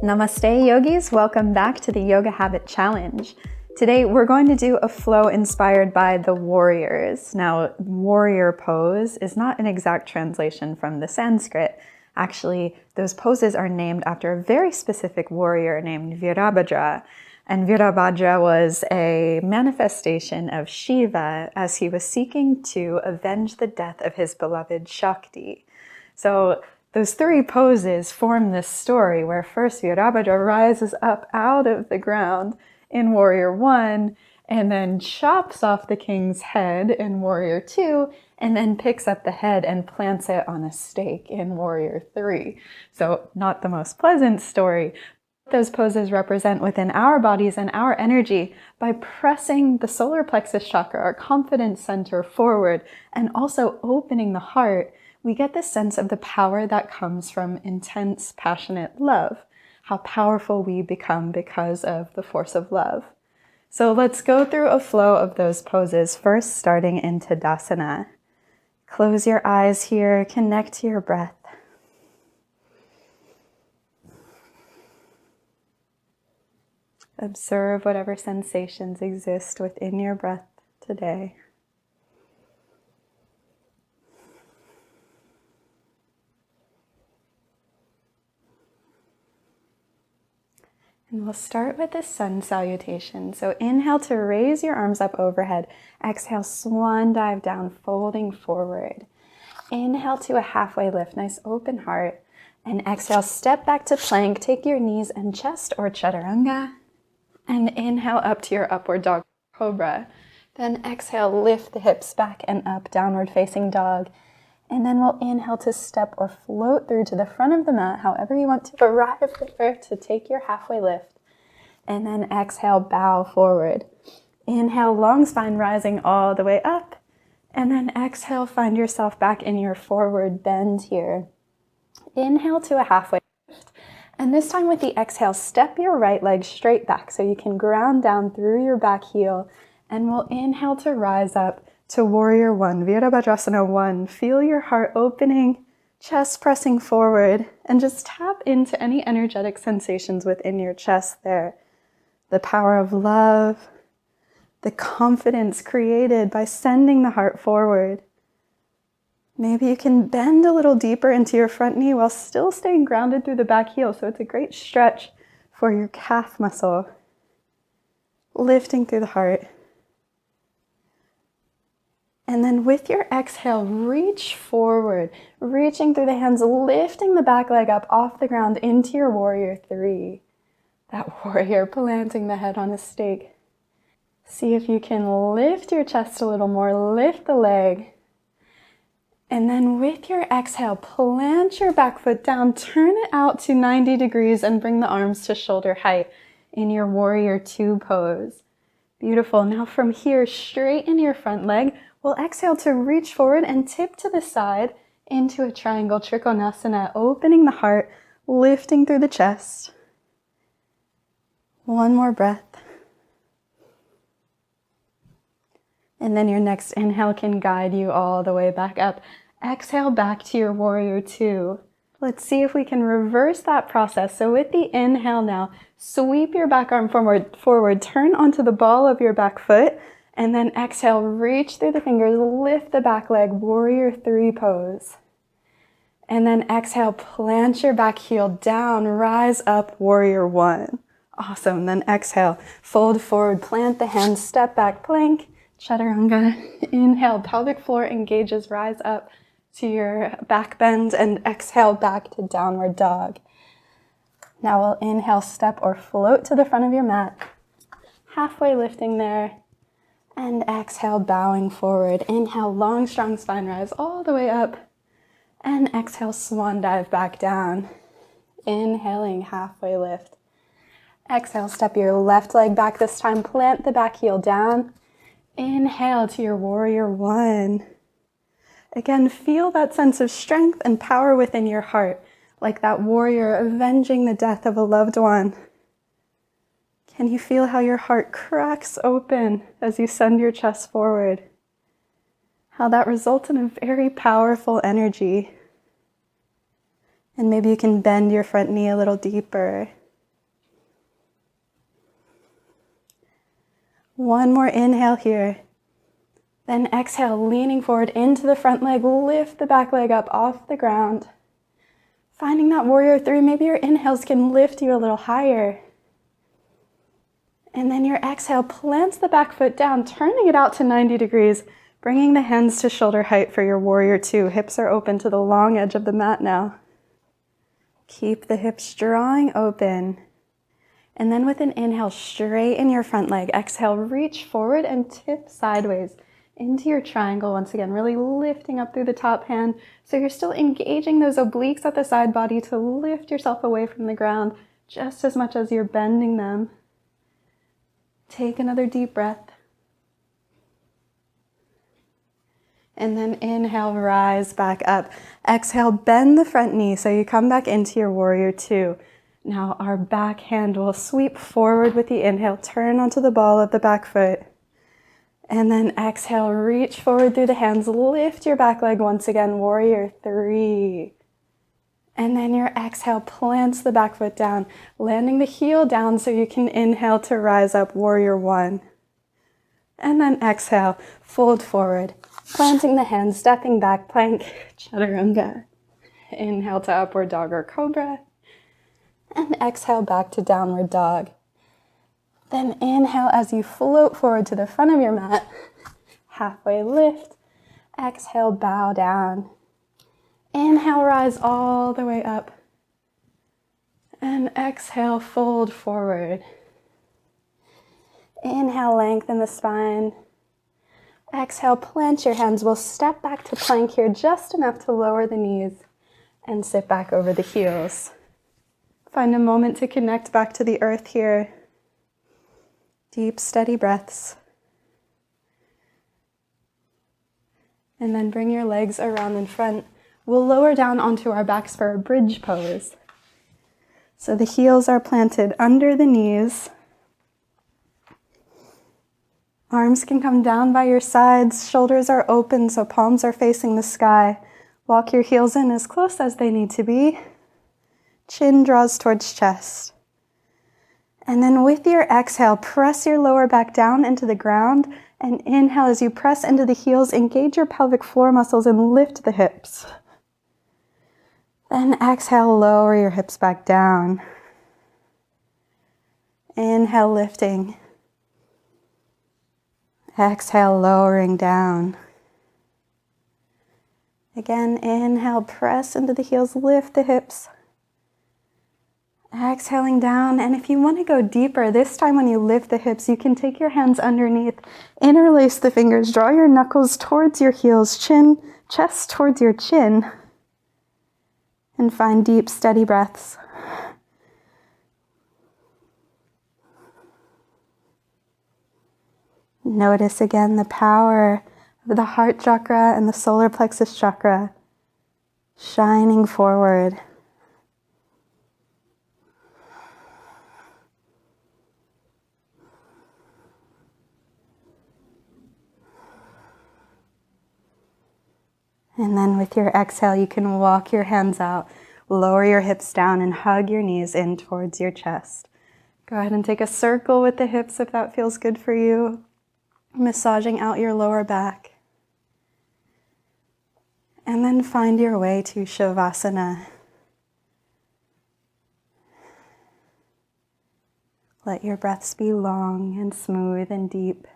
Namaste yogis, welcome back to the Yoga Habit Challenge. Today we're going to do a flow inspired by the warriors. Now, warrior pose is not an exact translation from the Sanskrit. Actually, those poses are named after a very specific warrior named Virabhadra. And Virabhadra was a manifestation of Shiva as he was seeking to avenge the death of his beloved Shakti. So those three poses form this story where first Virabhadra rises up out of the ground in Warrior 1 and then chops off the king's head in Warrior 2 and then picks up the head and plants it on a stake in Warrior 3. So not the most pleasant story. Those poses represent within our bodies and our energy by pressing the solar plexus chakra, our confidence center, forward and also opening the heart. We get this sense of the power that comes from intense, passionate love, how powerful we become because of the force of love. So let's go through a flow of those poses, first starting in Tadasana. Close your eyes here, connect to your breath. Observe whatever sensations exist within your breath today. And we'll start with the sun salutation. So inhale to raise your arms up overhead. Exhale, swan dive down, folding forward. Inhale to a halfway lift, nice open heart. And exhale, step back to plank. Take your knees and chest or chaturanga. And inhale up to your upward dog cobra. Then exhale, lift the hips back and up, downward facing dog. And then we'll inhale to step or float through to the front of the mat, however you want to arrive there to take your halfway lift. And then exhale, bow forward. Inhale, long spine rising all the way up. And then exhale, find yourself back in your forward bend here. Inhale to a halfway lift. And this time with the exhale, step your right leg straight back so you can ground down through your back heel. And we'll inhale to rise up to Warrior 1, Virabhadrasana 1. Feel your heart opening, chest pressing forward, and just tap into any energetic sensations within your chest there. The power of love, the confidence created by sending the heart forward. Maybe you can bend a little deeper into your front knee while still staying grounded through the back heel, so it's a great stretch for your calf muscle. Lifting through the heart. And then with your exhale, reach forward, reaching through the hands, lifting the back leg up off the ground into your Warrior 3. That warrior planting the head on a stake. See if you can lift your chest a little more, lift the leg. And then with your exhale, plant your back foot down, turn it out to 90 degrees and bring the arms to shoulder height in your Warrior 2 pose. Beautiful. Now from here, straighten your front leg. We'll exhale to reach forward and tip to the side into a triangle trikonasana, opening the heart, lifting through the chest. One more breath. And then your next inhale can guide you all the way back up. Exhale back to your Warrior 2. Let's see if we can reverse that process. So with the inhale now, sweep your back arm forward, turn onto the ball of your back foot, and then exhale, reach through the fingers, lift the back leg, Warrior 3 pose. And then exhale, plant your back heel down, rise up, Warrior 1. Awesome. Then exhale, fold forward, plant the hands, step back, plank, chaturanga. Inhale, pelvic floor engages, rise up to your back bend, and exhale back to downward dog. Now we'll inhale, step or float to the front of your mat, halfway lifting there. And exhale, bowing forward. Inhale, long, strong spine rise all the way up. And exhale, swan dive back down. Inhaling, halfway lift. Exhale, step your left leg back this time. Plant the back heel down. Inhale to your Warrior 1. Again, feel that sense of strength and power within your heart, like that warrior avenging the death of a loved one. Can you feel how your heart cracks open as you send your chest forward? How that results in a very powerful energy. And maybe you can bend your front knee a little deeper. One more inhale here. Then exhale, leaning forward into the front leg. Lift the back leg up off the ground. Finding that warrior three. Maybe your inhales can lift you a little higher. And then your exhale plants the back foot down, turning it out to 90 degrees, bringing the hands to shoulder height for your warrior two. Hips are open to the long edge of the mat now. Keep the hips drawing open. And then with an inhale, straighten your front leg. Exhale, reach forward and tip sideways into your triangle. Once again, really lifting up through the top hand. So you're still engaging those obliques at the side body to lift yourself away from the ground just as much as you're bending them. Take another deep breath. And then inhale, rise back up. Exhale, bend the front knee so you come back into your warrior two. Now our back hand will sweep forward with the inhale, turn onto the ball of the back foot. And then exhale, reach forward through the hands, lift your back leg once again, warrior three. And then your exhale plants the back foot down, landing the heel down so you can inhale to rise up, warrior one. And then exhale, fold forward, planting the hands, stepping back, plank, chaturanga. Inhale to upward dog or cobra. And exhale back to downward dog. Then inhale as you float forward to the front of your mat. Halfway lift. Exhale, bow down. Inhale, rise all the way up. And exhale, fold forward. Inhale, lengthen the spine. Exhale, plant your hands. We'll step back to plank here just enough to lower the knees and sit back over the heels. Find a moment to connect back to the earth here. Deep, steady breaths. And then bring your legs around in front. We'll lower down onto our backs for a bridge pose. So the heels are planted under the knees. Arms can come down by your sides. Shoulders are open so palms are facing the sky. Walk your heels in as close as they need to be. Chin draws towards chest. And then with your exhale, press your lower back down into the ground. And inhale as you press into the heels, engage your pelvic floor muscles and lift the hips. Then exhale, lower your hips back down. Inhale, lifting. Exhale, lowering down. Again, inhale, press into the heels, lift the hips. Exhaling down, and if you want to go deeper, this time when you lift the hips, you can take your hands underneath, interlace the fingers, draw your knuckles towards your heels, chest towards your chin, and find deep, steady breaths. Notice again the power of the heart chakra and the solar plexus chakra shining forward. And then with your exhale, you can walk your hands out, lower your hips down, and hug your knees in towards your chest. Go ahead and take a circle with the hips if that feels good for you, massaging out your lower back. And then find your way to Shavasana. Let your breaths be long and smooth and deep.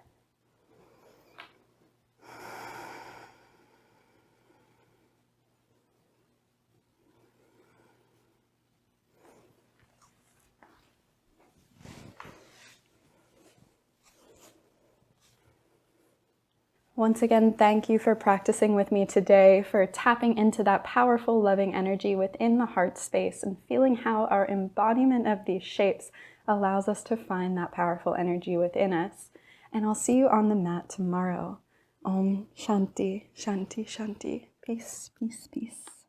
Once again, thank you for practicing with me today, for tapping into that powerful, loving energy within the heart space and feeling how our embodiment of these shapes allows us to find that powerful energy within us. And I'll see you on the mat tomorrow. Om Shanti, Shanti, Shanti. Peace, peace, peace.